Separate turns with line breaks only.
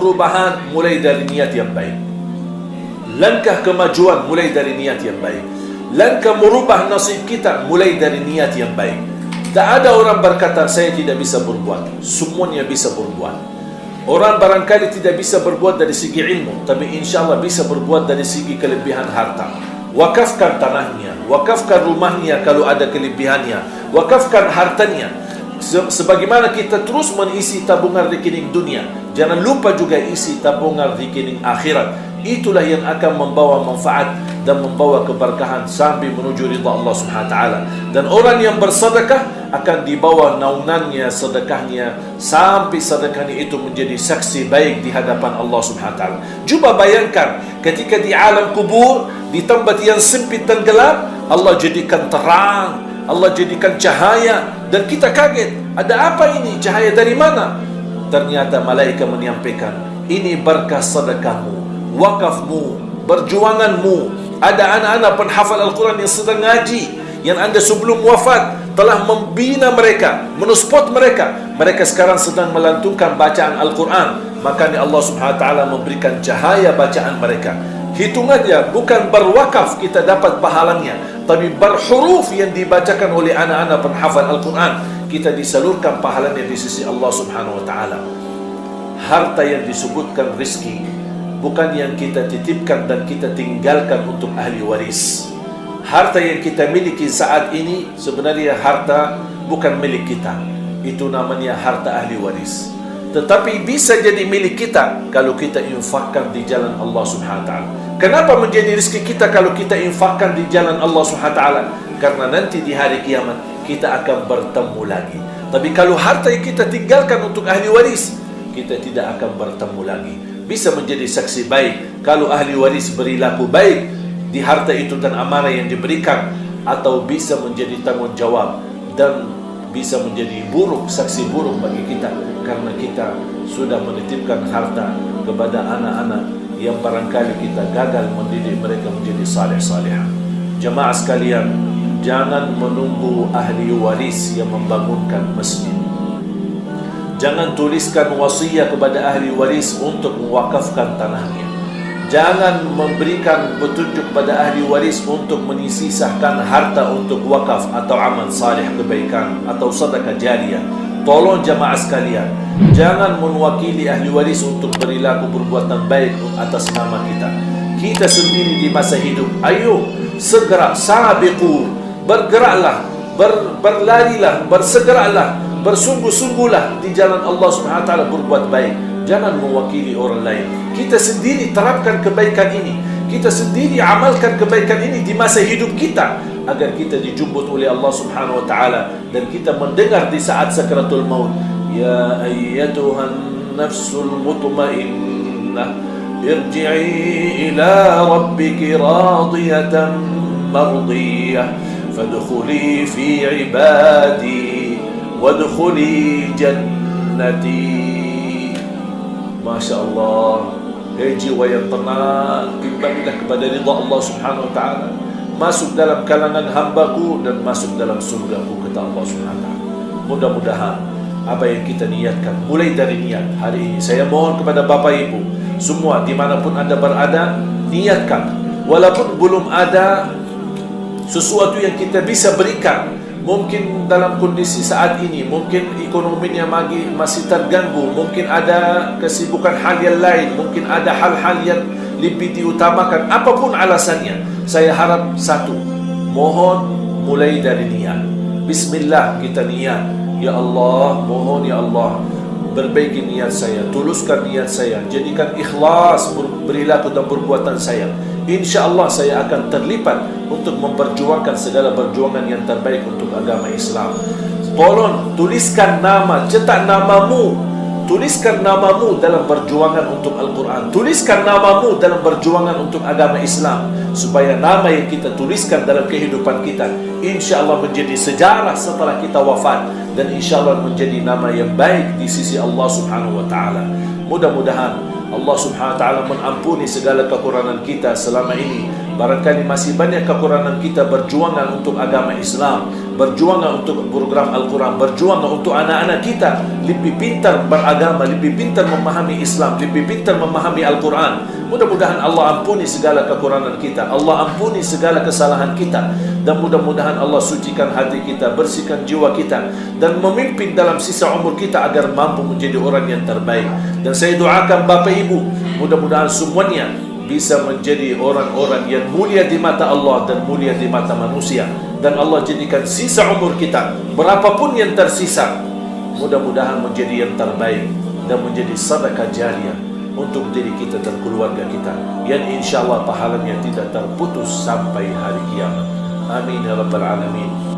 perubahan mulai dari niat yang baik. Langkah kemajuan mulai dari niat yang baik. Langkah merubah nasib kita mulai dari niat yang baik. Tak ada orang berkata saya tidak bisa berbuat. Semuanya bisa berbuat. Orang barangkali tidak bisa berbuat dari segi ilmu, tapi insyaAllah bisa berbuat dari segi kelebihan harta. Wakafkan tanahnya, wakafkan rumahnya kalau ada kelebihannya, wakafkan hartanya. Sebagaimana kita terus mengisi tabungan rekening dunia, jangan lupa juga isi tabungan rekening akhirat. Itulah yang akan membawa manfaat dan membawa keberkahan sampai menuju ridha Allah Subhanahu wa taala. Dan orang yang bersedekah akan dibawa naungannya sedekahnya sampai sedekahnya itu menjadi saksi baik di hadapan Allah Subhanahu wa taala. Cuba bayangkan ketika di alam kubur, di tempat yang sempit dan gelap, Allah jadikan terang, Allah jadikan cahaya, dan kita kaget, ada apa ini? Cahaya dari mana? Ternyata malaikat menyampaikan, ini berkah sedekahmu, wakafmu, berjuanganmu. Ada anak-anak penghafal Al-Quran yang sedang ngaji, yang anda sebelum wafat telah membina mereka, menuspot mereka. Mereka sekarang sedang melantunkan bacaan Al-Quran. Makanya Allah Subhanahu wa taala memberikan cahaya bacaan mereka. Hitungannya bukan berwakaf kita dapat pahalanya, tapi berhuruf yang dibacakan oleh anak-anak penghafal Al-Quran, kita disalurkan pahalanya di sisi Allah Subhanahu wa taala. Harta yang disebutkan rizki bukan yang kita titipkan dan kita tinggalkan untuk ahli waris. Harta yang kita miliki saat ini sebenarnya harta bukan milik kita. Itu namanya harta ahli waris. Tetapi bisa jadi milik kita kalau kita infakkan di jalan Allah Subhanahu wa taala. Kenapa menjadi rezeki kita kalau kita infakkan di jalan Allah Subhanahu wa taala? Karena nanti di hari kiamat kita akan bertemu lagi. Tapi kalau harta yang kita tinggalkan untuk ahli waris, kita tidak akan bertemu lagi. Bisa menjadi saksi baik kalau ahli waris berlaku baik di harta itu dan amanah yang diberikan, atau bisa menjadi tanggung jawab dan bisa menjadi buruk, saksi buruk bagi kita karena kita sudah menitipkan harta kepada anak-anak yang barangkali kita gagal mendidik mereka menjadi saleh-salehah. Jemaah sekalian, jangan menunggu ahli waris yang membangunkan masjid. Jangan tuliskan wasiat kepada ahli waris untuk mewakafkan tanahnya. Jangan memberikan petunjuk pada ahli waris untuk menyisihkan harta untuk wakaf atau amal saleh kebaikan atau sedekah jariah. Tolong jamaah sekalian, jangan mewakili ahli waris untuk berlaku perbuatan baik atas nama kita. Kita sendiri di masa hidup, ayo segera sabiqu, bergeraklah, berlarilah, bersegeralah, bersungguh-sungguhlah di jalan Allah Subhanahu wa taala berbuat baik. Jangan mewakili orang lain. Kita sendiri terapkan kebaikan ini. Kita sendiri amalkan kebaikan ini di masa hidup kita agar kita dijemput oleh Allah Subhanahu wa taala dan kita mendengar di saat sakaratul maut, ya ayyatuhan nafsul mutmainnah irji'i ila rabbiki radiyatan mardiyah fadkhuli fi ibadi wadkhuli jannati. Masya Allah, jiwa yang tenang, timbanglah kepada ridha Allah Subhanahu wa taala. Masuk dalam kalangan hambaku dan masuk dalam surgaku, kata Allah Subhanahu wa taala. Mudah-mudahan apa yang kita niatkan mulai dari niat hari ini. Saya mohon kepada Bapak Ibu semua dimanapun anda berada, niatkan. Walaupun belum ada sesuatu yang kita bisa berikan, mungkin dalam kondisi saat ini, mungkin ekonominya masih terganggu, mungkin ada kesibukan hal yang lain, mungkin ada hal-hal yang lebih diutamakan, apapun alasannya, saya harap satu, mohon mulai dari niat. Bismillah, kita niat, ya Allah, mohon ya Allah, perbaiki niat saya, tuluskan niat saya, jadikan ikhlas perilaku dan perbuatan saya. Insya Allah saya akan terlibat untuk memperjuangkan segala perjuangan yang terbaik untuk agama Islam. Tolong tuliskan nama, cetak namamu, tuliskan namamu dalam perjuangan untuk Al-Quran, tuliskan namamu dalam perjuangan untuk agama Islam, supaya nama yang kita tuliskan dalam kehidupan kita insya Allah menjadi sejarah setelah kita wafat, dan insya Allah menjadi nama yang baik di sisi Allah Subhanahu wa taala. Mudah-mudahan Allah Subhanahu wa taala mengampuni segala kekurangan kita selama ini. Barangkali masih banyak kekurangan kita berjuangan untuk agama Islam, berjuangan untuk program Al-Quran, berjuangan untuk anak-anak kita. lebih pintar beragama, lebih pintar memahami Islam, lebih pintar memahami Al-Quran. Mudah-mudahan Allah ampuni segala kekurangan kita, Allah ampuni segala kesalahan kita, dan mudah-mudahan Allah sucikan hati kita, bersihkan jiwa kita, dan memimpin dalam sisa umur kita agar mampu menjadi orang yang terbaik. Dan saya doakan Bapak Ibu, mudah-mudahan semuanya bisa menjadi orang-orang yang mulia di mata Allah dan mulia di mata manusia. Dan Allah jadikan sisa umur kita, berapapun yang tersisa, mudah-mudahan menjadi yang terbaik dan menjadi sedekah jariah untuk diri kita dan keluarga kita, yang insyaAllah pahalanya tidak terputus sampai hari kiamat. Amin ya Rabbal Alamin.